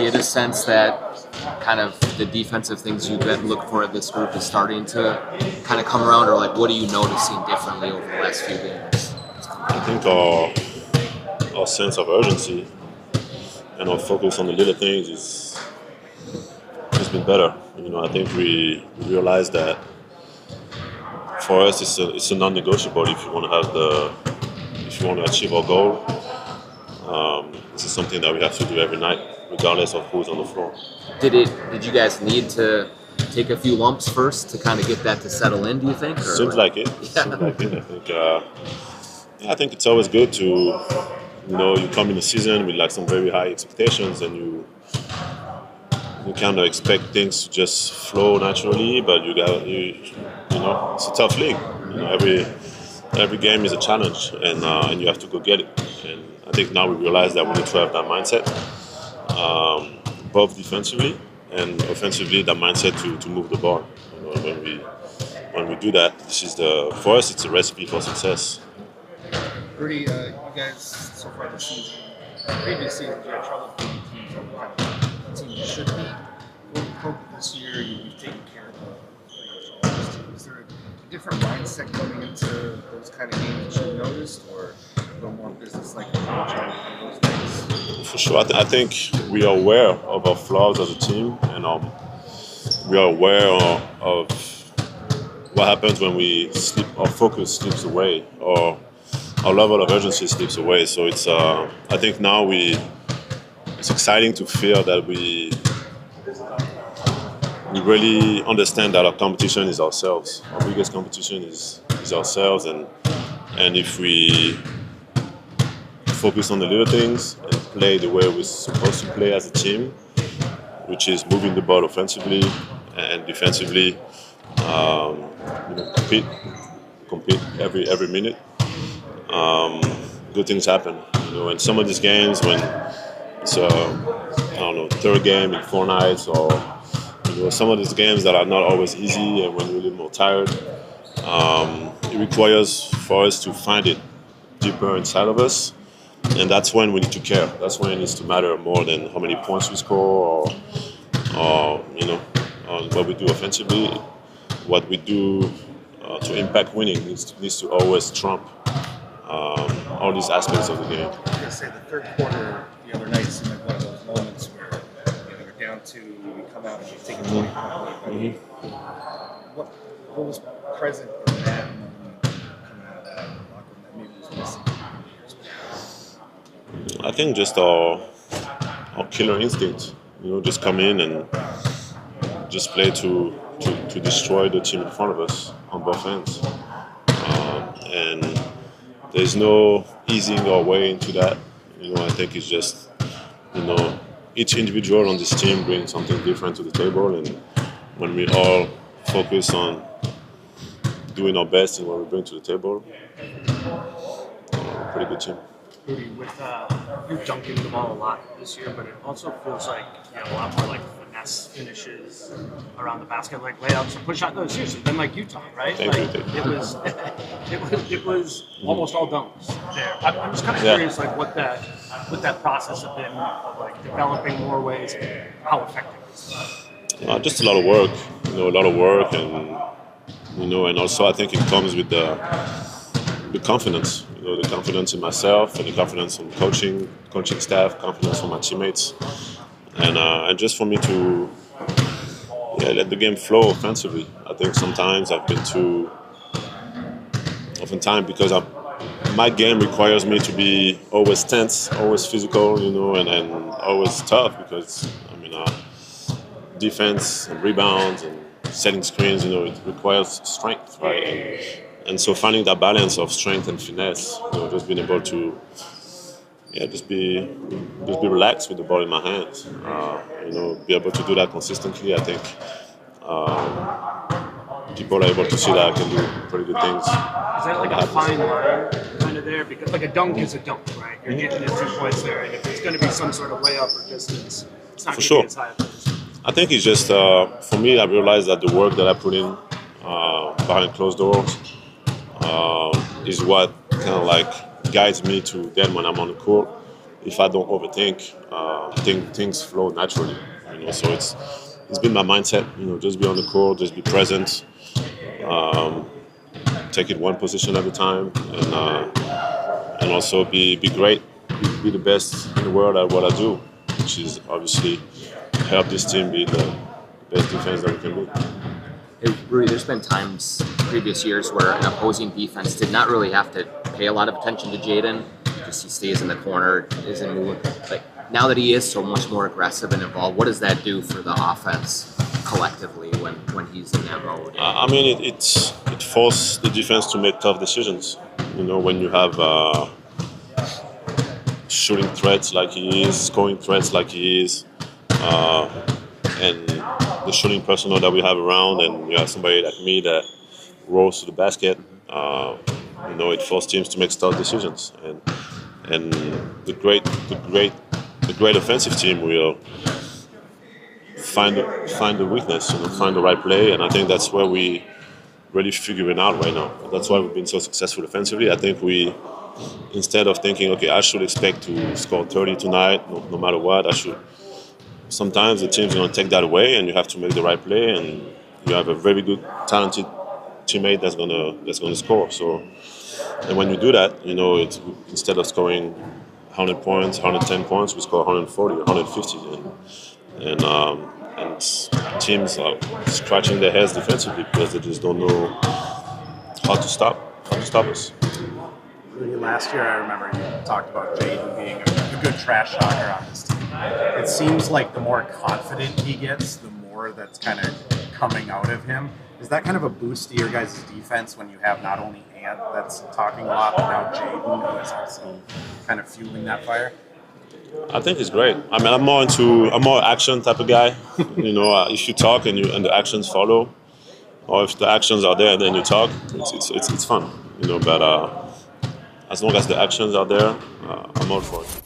get a sense that kind of the defensive things you look for at this group is starting to kind of come around, or like what are you noticing differently over the last few games? I think our sense of urgency and our focus on the little things is has been better. I think we realize that for us it's a non-negotiable if you want to achieve our goal. This is something that we have to do every night, regardless of who's on the floor. Did you guys need to take a few lumps first to kind of get that to settle in, do you think? Or Seems like it. Yeah. Seems like it. I think it's always good to, you come in the season with like some very high expectations, and you kind of expect things to just flow naturally, but it's a tough league. Every game is a challenge, and you have to go get it. And I think now we realize that we need to have that mindset, both defensively and offensively. That mindset to move the ball. When we do that, for us it's a recipe for success. Rudy, you guys so far this season, previous seasons, you had trouble beating teams that the team should be. This year, you've taken care of all those teams. Is there a different mindset coming into those kind of games that you noticed, or a little more business-like approach on those things? For sure, I think we are aware of our flaws as a team, and we are aware of what happens when our focus slips away, or our level of urgency slips away. So I think now it's exciting to feel that we really understand that our competition is ourselves. Our biggest competition is ourselves, and if we focus on the little things and play the way we're supposed to play as a team, which is moving the ball offensively and defensively, compete every minute, good things happen. In some of these games, when it's third game in 4 nights, or some of these games that are not always easy, and when you're a little more tired, it requires for us to find it deeper inside of us, and that's when we need to care. That's when it needs to matter more than how many points we score, or what we do offensively. What we do to impact winning needs to always trump all these aspects of the game. I was going to say the third quarter the other night seemed like one of those moments where you're down to, you come out and you take a 20-point lead. What was present in that moment coming out of that locker room that maybe was missing years past? I think just our killer instinct, just come in and just play to destroy the team in front of us on both ends. And there's no easing our way into that. I think it's just, each individual on this team brings something different to the table, and when we all focus on doing our best in what we bring to the table, pretty good team. Rudy, with you dunking the ball a lot this year, but it also feels like you have a lot more like finesse finishes around the basket, like layups and push out. No, seriously, been like Utah, right? Thank you. It was almost all dunks there. I'm just kind of curious, like what that process has been of like developing more ways, and how effective it is. Just a lot of work, and also I think it comes with the confidence. The confidence in myself, and the confidence on coaching staff, confidence on my teammates, and just for me to let the game flow offensively. I think sometimes I've been too, oftentimes because my game requires me to be always tense, always physical, and always tough, because defense and rebounds and setting screens, it requires strength, right? And so finding that balance of strength and finesse, just being able to, just be relaxed with the ball in my hands, be able to do that consistently. I think people are able to see that I can do pretty good things. Is that like a fine line kind of there? Because like a dunk is a dunk, right? You're getting the 2 points there, and if it's going to be some sort of layup or distance, it's not going to be as high as it is. I think it's just, for me, I realized that the work that I put in behind closed doors is what kind of like guides me to then when I'm on the court. If I don't overthink things flow naturally. So it's been my mindset. Just be on the court, just be present, take it one position at a time, and also be great, be the best in the world at what I do, which is obviously help this team be the best defense that we can be. Hey, Rudy, there's been times previous years where an opposing defense did not really have to pay a lot of attention to Jaden. Just he stays in the corner, isn't moving. Like now that he is so much more aggressive and involved, what does that do for the offense collectively when he's in that mode? I mean, it forces the defense to make tough decisions. When you have shooting threats like he is, scoring threats like he is, and the shooting personnel that we have around, and you have somebody like me that rolls to the basket. It forces teams to make tough decisions, and the great offensive team will find the weakness, find the right play, and I think that's where we really figure it out right now. That's why we've been so successful offensively. I think we, instead of thinking, okay, I should expect to score 30 tonight, no matter what, sometimes the team's going to take that away, and you have to make the right play, and you have a very good, talented teammate that's going to score. So, and when you do that, it's instead of scoring 100 points, 110 points, we score 140, 150, and teams are scratching their heads defensively because they just don't know how to stop us. Last year, I remember you talked about Jaden being a good trash talker on this team. It seems like the more confident he gets, the more that's kind of coming out of him. Is that kind of a boost to your guys' defense when you have not only Ant that's talking a lot, but now Jaden who is also kind of fueling that fire? I think it's great. I mean, I'm more action type of guy. If you talk and the actions follow, or if the actions are there and then you talk, it's fun. But as long as the actions are there, I'm all for it.